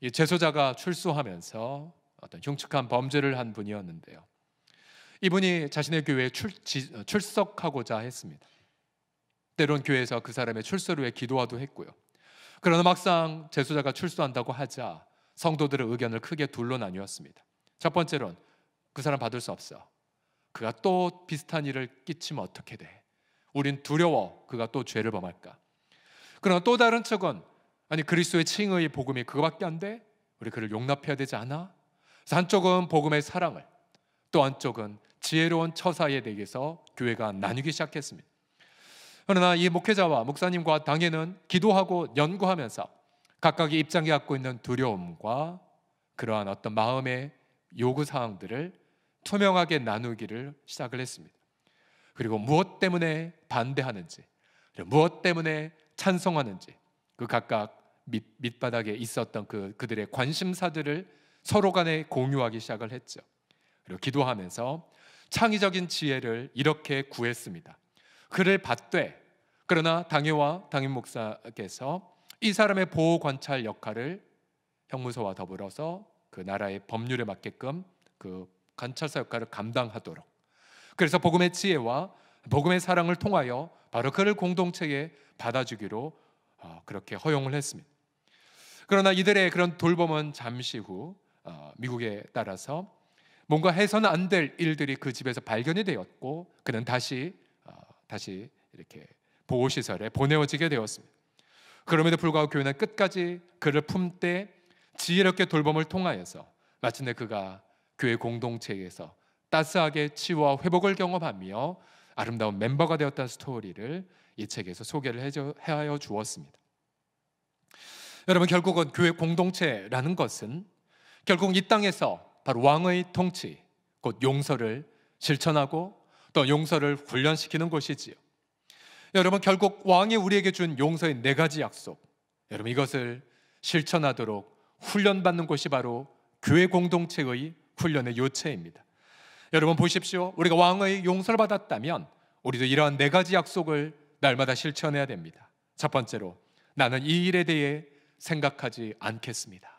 C: 이 재소자가 출소하면서 어떤 흉측한 범죄를 한 분이었는데요. 이분이 자신의 교회에 출석하고자 했습니다. 때론 교회에서 그 사람의 출소를 위해 기도하도 했고요. 그러나 막상 재소자가 출소한다고 하자 성도들의 의견을 크게 둘로 나뉘었습니다. 첫 번째로는 그 사람 받을 수 없어. 그가 또 비슷한 일을 끼치면 어떻게 돼? 우린 두려워. 그가 또 죄를 범할까? 그러나 또 다른 측은 아니, 그리스도의 칭의의 복음이 그거밖에 안 돼? 우리 그를 용납해야 되지 않아? 그래서 한쪽은 복음의 사랑을, 또 한쪽은 지혜로운 처사에 대해서 교회가 나뉘기 시작했습니다. 그러나 이 목회자와 목사님과 당회는 기도하고 연구하면서 각각의 입장이 갖고 있는 두려움과 그러한 어떤 마음의 요구사항들을 투명하게 나누기를 시작을 했습니다. 그리고 무엇 때문에 반대하는지, 무엇 때문에 찬성하는지, 그 각각 밑바닥에 있었던 그들의 관심사들을 서로 간에 공유하기 시작을 했죠. 그리고 기도하면서 창의적인 지혜를 이렇게 구했습니다. 그를 받되, 그러나 당회와 당임 목사께서 이 사람의 보호 관찰 역할을 형무소와 더불어서 그 나라의 법률에 맞게끔 그 관찰사 역할을 감당하도록, 그래서 복음의 지혜와 복음의 사랑을 통하여 바로 그를 공동체에 받아주기로 그렇게 허용을 했습니다. 그러나 이들의 그런 돌봄은 잠시 후 미국에 따라서 뭔가 해서는 안 될 일들이 그 집에서 발견이 되었고, 그는 다시 다시 이렇게 보호시설에 보내어지게 되었습니다. 그럼에도 불구하고 교회는 끝까지 그를 품되 지혜롭게 돌봄을 통하여서 마침내 그가 교회 공동체에서 따스하게 치유와 회복을 경험하며 아름다운 멤버가 되었다는 스토리를 이 책에서 소개를 하여 주었습니다. 여러분, 결국은 교회 공동체라는 것은 결국 이 땅에서 바로 왕의 통치, 곧 용서를 실천하고 또 용서를 훈련시키는 곳이지요. 여러분, 결국 왕이 우리에게 준 용서의 4가지 약속, 여러분 이것을 실천하도록 훈련받는 곳이 바로 교회 공동체의 훈련의 요체입니다. 여러분 보십시오. 우리가 왕의 용서를 받았다면 우리도 이러한 4가지 약속을 날마다 실천해야 됩니다. 첫 번째로, 나는 이 일에 대해 생각하지 않겠습니다.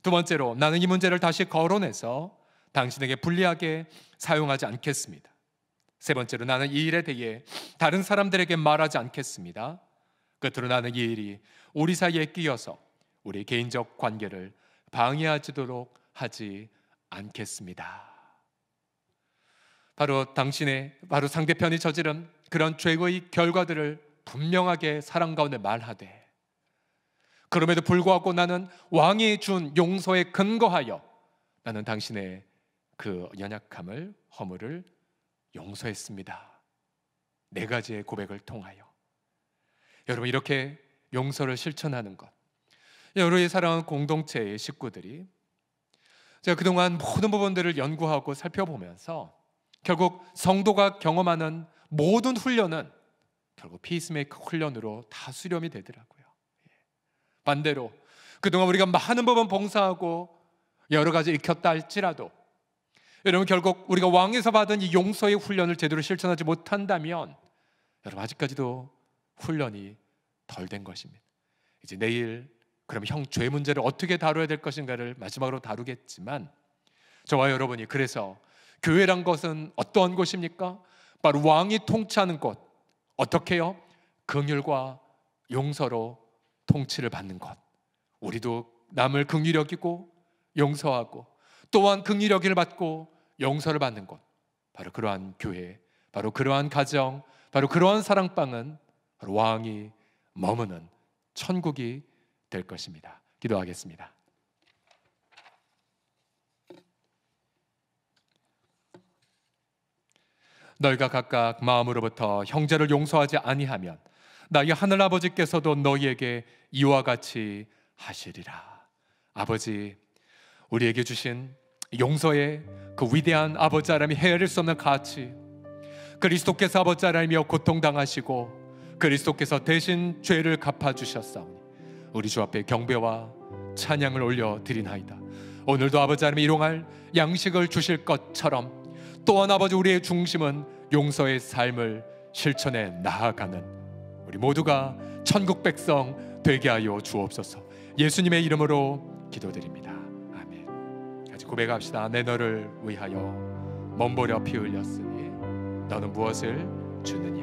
C: 두 번째로, 나는 이 문제를 다시 거론해서 당신에게 불리하게 사용하지 않겠습니다. 세 번째로, 나는 이 일에 대해 다른 사람들에게 말하지 않겠습니다. 끝으로, 나는 이 일이 우리 사이에 끼어서 우리 개인적 관계를 방해하지도록 하지 않겠습니다. 바로 상대편이 저지른 그런 죄의 결과들을 분명하게 사랑 가운데 말하되, 그럼에도 불구하고 나는 왕이 준 용서에 근거하여 나는 당신의 그 연약함을, 허물을 용서했습니다. 4가지의 고백을 통하여. 여러분, 이렇게 용서를 실천하는 것, 여러분의 사랑하는 공동체의 식구들이 제가 그동안 모든 부분들을 연구하고 살펴보면서 결국 성도가 경험하는 모든 훈련은 결국 피스메이커 훈련으로 다 수렴이 되더라고요. 반대로 그동안 우리가 많은 부분 봉사하고 여러 가지 익혔다 할지라도 여러분, 결국 우리가 왕에서 받은 이 용서의 훈련을 제대로 실천하지 못한다면 여러분, 아직까지도 훈련이 덜 된 것입니다. 이제 내일 그럼 죄 문제를 어떻게 다뤄야 될 것인가를 마지막으로 다루겠지만, 저와 여러분이 그래서 교회란 것은 어떠한 곳입니까? 바로 왕이 통치하는 곳. 어떻게요? 긍휼과 용서로 통치를 받는 것. 우리도 남을 긍휼히 여기고 용서하고 또한 긍휼히 여김을 받고 용서를 받는 곳, 바로 그러한 교회, 바로 그러한 가정, 바로 그러한 사랑방은 바로 왕이 머무는 천국이 될 것입니다. 기도하겠습니다. 너희가 각각 마음으로부터 형제를 용서하지 아니하면 나의 하늘아버지께서도 너희에게 이와 같이 하시리라. 아버지, 우리에게 주신 용서의 그 위대한 아버지 하나님이 헤아릴 수 없는 가치, 그리스도께서 아버지 하나님이여 고통당하시고 그리스도께서 대신 죄를 갚아주셨사오니 우리 주 앞에 경배와 찬양을 올려드리나이다. 오늘도 아버지 하나님이 일용할 양식을 주실 것처럼 또한 아버지, 우리의 중심은 용서의 삶을 실천해 나아가는 우리 모두가 천국 백성 되게 하여 주옵소서. 예수님의 이름으로 기도드립니다. 아멘. 같이 고백합시다. 내 너를 위하여 몸버려 피 흘렸으니 너는 무엇을 주느냐?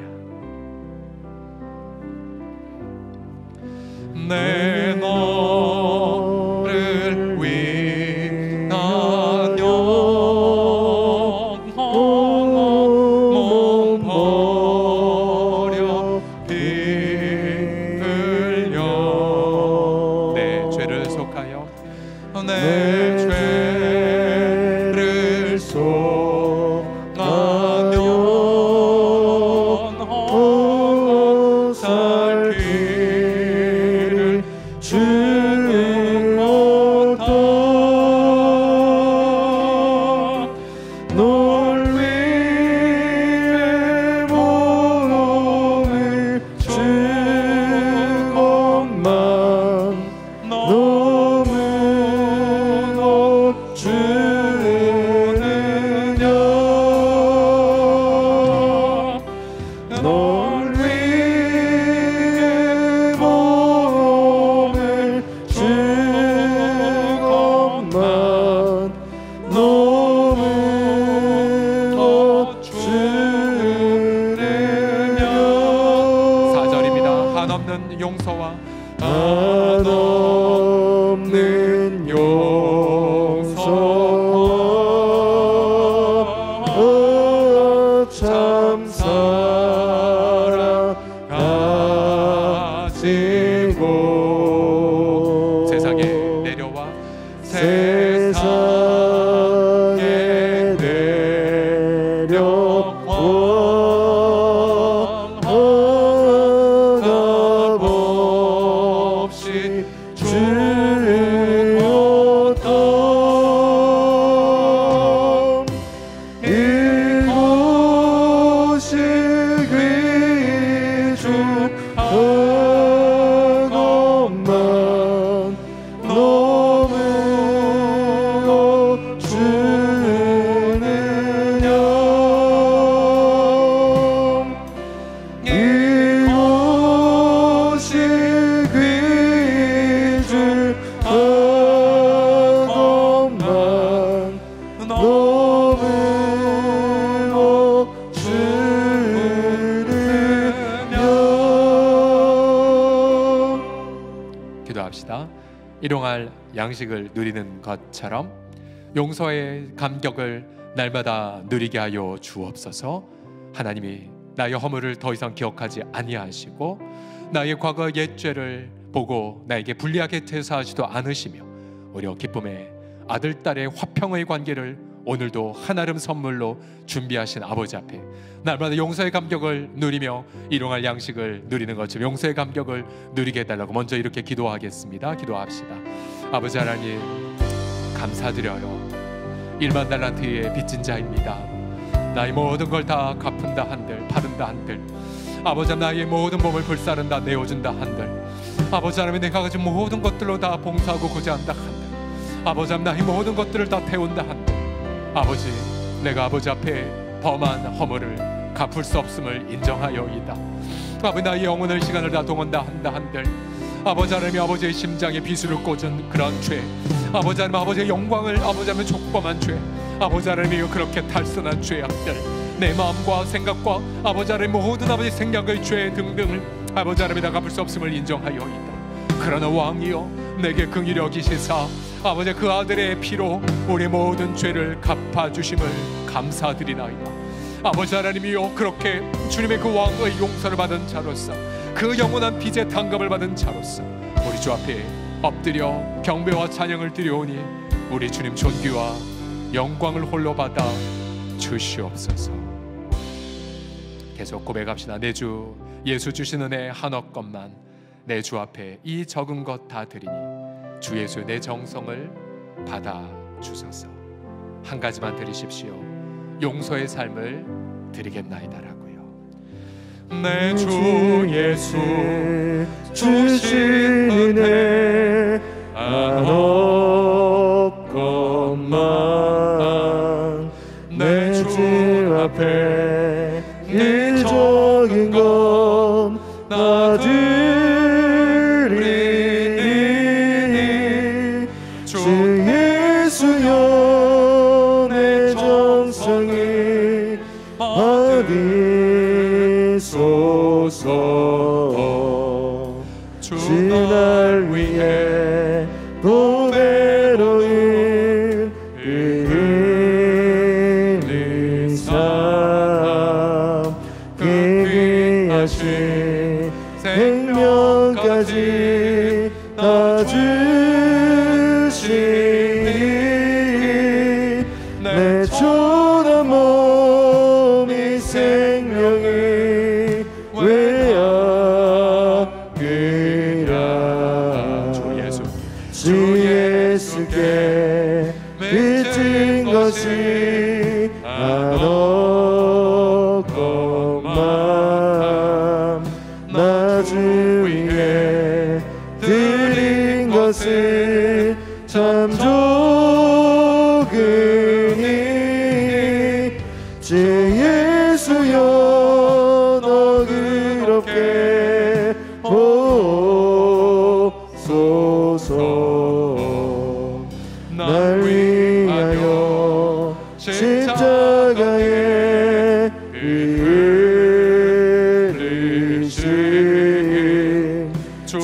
C: 내 너를 위하여 몸버려 피 흘려 내 죄를 속하여 내 죄를 속하며 살 길을 주는 것다. 널 위해 몸을 줄 것만 너무 못 주느냐. 널 위해 몸을 줄 것만 너무 못 주느냐. 4절입니다. 한없는 용서와 한없는 용서와 참 사랑 기도합시다. 일용할 양식을 누리는 것처럼 용서의 감격을 날마다 누리게 하여 주옵소서. 하나님이 나의 허물을 더 이상 기억하지 아니하시고 나의 과거 옛 죄를 보고 나에게 불리하게 대사하지도 않으시며 오히려 기쁨의 아들 딸의 화평의 관계를 오늘도 한아름 선물로 준비하신 아버지 앞에 날마다 용서의 감격을 누리며 일용할 양식을 누리는 것처럼 용서의 감격을 누리게 해달라고 먼저 이렇게 기도하겠습니다. 기도합시다. 아버지 하나님, 감사드려요. 1만 달란트의 빚진 자입니다. 나의 모든 걸 다 갚은다 한들, 바른다 한들, 아버지 나의 모든 몸을 불사른다 내어준다 한들, 아버지 하나님 내가 가진 모든 것들로 다 봉사하고 고자한다 한들, 아버지 하나님 나의 모든 것들을 다 태운다 한들, 아버지 내가 아버지 앞에 범한 허물을 갚을 수 없음을 인정하여이다. 아버지 나의 영혼을 시간을 다 동원다 한다 한들, 아버지 하나님 아버지의 심장에 비수를 꽂은 그런 죄, 아버지 하나님 아버지의 영광을 아버지 하나님 족범한 죄, 아버지 하나님 그렇게 탈선한 죄악들, 내 마음과 생각과 아버지 하나님 모든 아버지 생각의 죄 등등을 아버지 하나님 다 갚을 수 없음을 인정하여이다. 그러나 왕이여 내게 긍휼히 여기시사 아버지 그 아들의 피로 우리 모든 죄를 갚아주심을 감사드리나이다. 아버지 하나님이여 그렇게 주님의 그 왕의 용서를 받은 자로서 그 영원한 빚의 탕감을 받은 자로서 우리 주 앞에 엎드려 경배와 찬양을 드려오니 우리 주님 존귀와 영광을 홀로 받아 주시옵소서. 계속 고백합시다. 내 주 예수 주신 은혜 한억 것만 내 주 앞에 이 적은 것 다 드리니 주 예수 내 정성을 받아 주소서. 한 가지만 드리십시오. 용서의 삶을 드리겠나이다라고요. 내 주 예수 주신 은혜 한억 것만 내 주 앞에 이 적은 것 다 드리니 주 예수여 내 정성이 받으소서. 주 날 위해 도배로인 그 삶 그 귀하신 생명까지 다 주시니 내 초단 몸이 생명이 외약이라. 주 예수께 빚진 것이 한억 것만 나 주 위해 드린 것은 참 적으니 주 예수여 너그럽게 보소서. 날 위하여 십자가에 이르신 주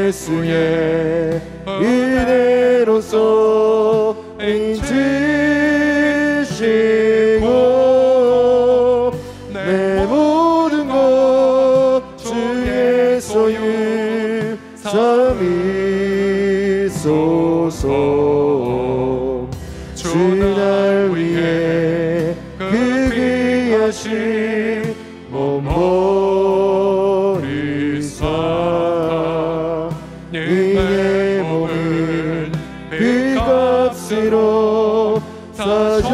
C: 예수의 은혜로서 인치시고 내 모든 것 주의 소유 삼이소서. 주 날 위해 그 귀하신 몸버리사 내 몸을 그 값으로 사줬으니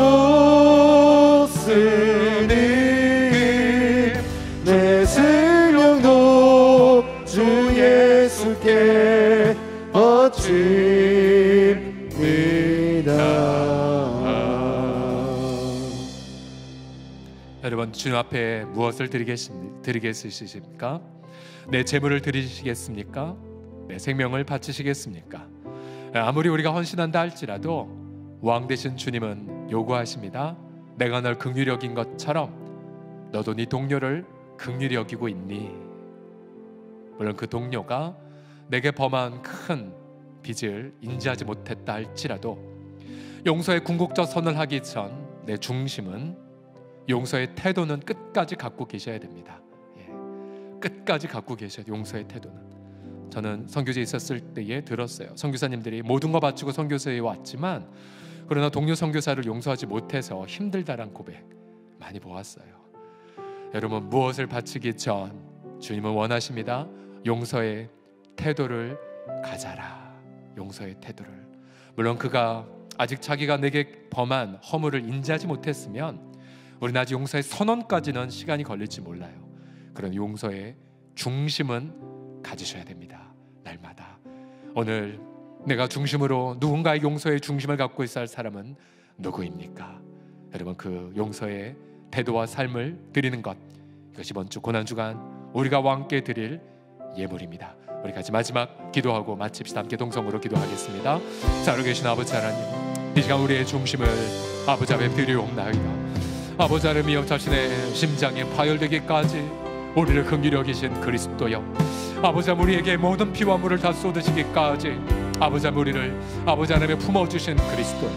C: 내 생명도 주 예수께 바칩니다. 여러분 주님 앞에 무엇을 드리겠습니까? 내 재물을 드리시겠습니까? 내 생명을 바치시겠습니까? 아무리 우리가 헌신한다 할지라도 왕 되신 주님은 요구하십니다. 내가 널 긍휼히 여긴 것처럼 너도 네 동료를 긍휼히 여기고 있니? 물론 그 동료가 내게 범한 큰 빚을 인지하지 못했다 할지라도 용서의 궁극적 선을 하기 전 내 중심은, 용서의 태도는 끝까지 갖고 계셔야 됩니다. 끝까지 갖고 계셔야 돼요. 용서의 태도는. 저는 선교지에 있었을 때에 들었어요. 선교사님들이 모든 거 바치고 선교사에 왔지만 그러나 동료 선교사를 용서하지 못해서 힘들다란 고백 많이 보았어요. 여러분, 무엇을 바치기 전 주님은 원하십니다. 용서의 태도를 가져라. 용서의 태도를. 물론 그가 아직 자기가 내게 범한 허물을 인지하지 못했으면 우리는 아직 용서의 선언까지는 시간이 걸릴지 몰라요. 그런 용서의 중심은 가지셔야 됩니다. 날마다. 오늘 내가 중심으로 누군가의 용서의 중심을 갖고 있어야 할 사람은 누구입니까? 여러분, 그 용서의 태도와 삶을 드리는 것, 이것이 이번 주 고난주간 우리가 왕께 드릴 예물입니다. 우리 같이 마지막 기도하고 마칩시다. 함께 동성으로 기도하겠습니다. 살아 계신 아버지 하나님, 이 시간 우리의 중심을 아버지 앞에 드리옵나이다. 아버지 하나님이여, 자신의 심장에 파열되기까지 우리를 긍휼히 여기신 그리스도여, 아버지 하나님 우리에게 모든 피와 물을 다 쏟으시기까지 아버지 하나님 우리를 아버지 하나님의 품어주신 그리스도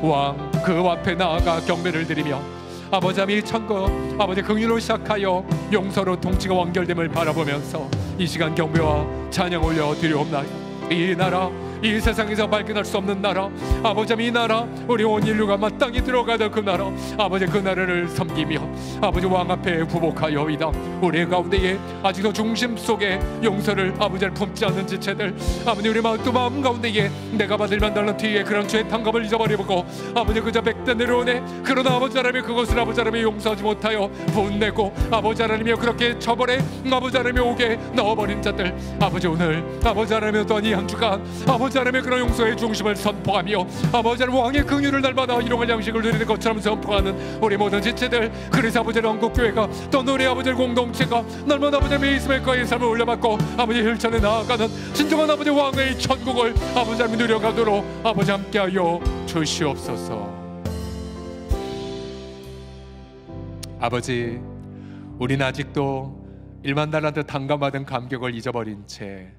C: 왕, 그 앞에 나아가 경배를 드리며 아버지 하나님 이 천국 아버지 긍휼로 시작하여 용서로 통치가 완결됨을 바라보면서 이 시간 경배와 찬양 올려 드리옵나이다. 이 나라, 이 세상에서 발견할 수 없는 나라, 아버지 이 나라, 우리 온 인류가 마땅히 들어가던 그 나라, 아버지 그 나라를 섬기며 아버지 왕 앞에 부복하여이다. 우리 가운데에 아직도 중심 속에 용서를 아버지를 품지 않는 지체들, 아버지 우리 마음 가운데에 내가 받을 만달란 뒤에 그런 죄의 탕감을 잊어버리고 아버지 그저 백대 내려오네. 그러나 아버지 하나님이 그것을 아버지 하나님이 용서하지 못하여 분내고 아버지 하나님이 그렇게 처벌해 아버지 하나님이 오게 넣어버린 자들, 아버지 오늘 아버지 하나님이 또한 이 한 주간 아버지 하나님의 그런 용서의 중심을 선포하며 아버지 하나님 왕의 긍휼을 날마다 일용할 양식을 누리는 것처럼 선포하는 우리 모든 지체들, 그래서 아버지 한국교회가 또 우리 아버지 공동체가 날마다 아버지 하나님의 이스마엘과의 삶을 올려받고 아버지 힐전에 나아가는 진정한 아버지 왕의 천국을 아버지 하나님 누려가도록 아버지 함께하여 주시옵소서. 아버지, 우리는 아직도 1만 달란트 탕감받은 감격을 잊어버린 채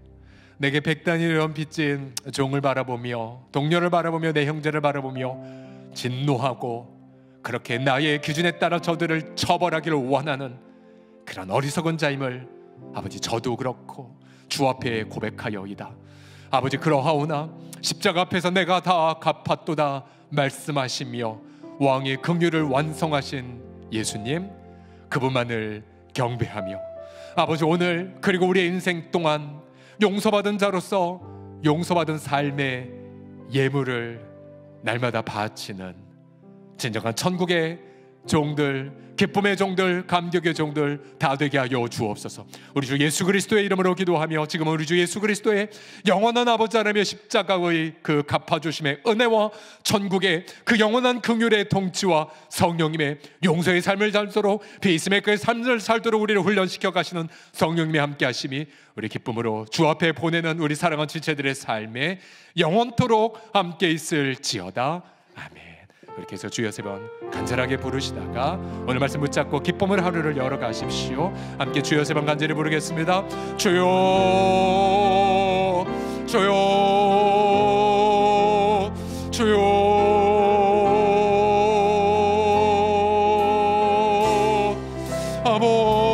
C: 내게 100단위를 빚진 종을 바라보며 동료를 바라보며 내 형제를 바라보며 진노하고 그렇게 나의 기준에 따라 저들을 처벌하기를 원하는 그런 어리석은 자임을 아버지 저도 그렇고 주 앞에 고백하여이다. 아버지 그러하오나 십자가 앞에서 내가 다 갚았도다 말씀하시며 왕의 긍휼을 완성하신 예수님, 그분만을 경배하며 아버지 오늘 그리고 우리의 인생 동안 용서받은 자로서 용서받은 삶의 예물을 날마다 바치는 진정한 천국의 종들, 기쁨의 종들, 감격의 종들 다 되게 하여 주옵소서. 우리 주 예수 그리스도의 이름으로 기도하며 지금은 우리 주 예수 그리스도의 영원한 아버지 하나님의 십자가의 그 갚아주심의 은혜와 천국의 그 영원한 긍휼의 통치와 성령님의 용서의 삶을 살도록 피스메이커의 삶을 살도록 우리를 훈련시켜 가시는 성령님의 함께 하심이 우리 기쁨으로 주 앞에 보내는 우리 사랑하는 지체들의 삶에 영원토록 함께 있을지어다. 아멘. 이렇게 해서 주여 세 번 간절하게 부르시다가 오늘 말씀 붙잡고 기쁨을 하루를 열어가십시오. 함께 주여 세 번 간절히 부르겠습니다. 주여 주여 주여 아버지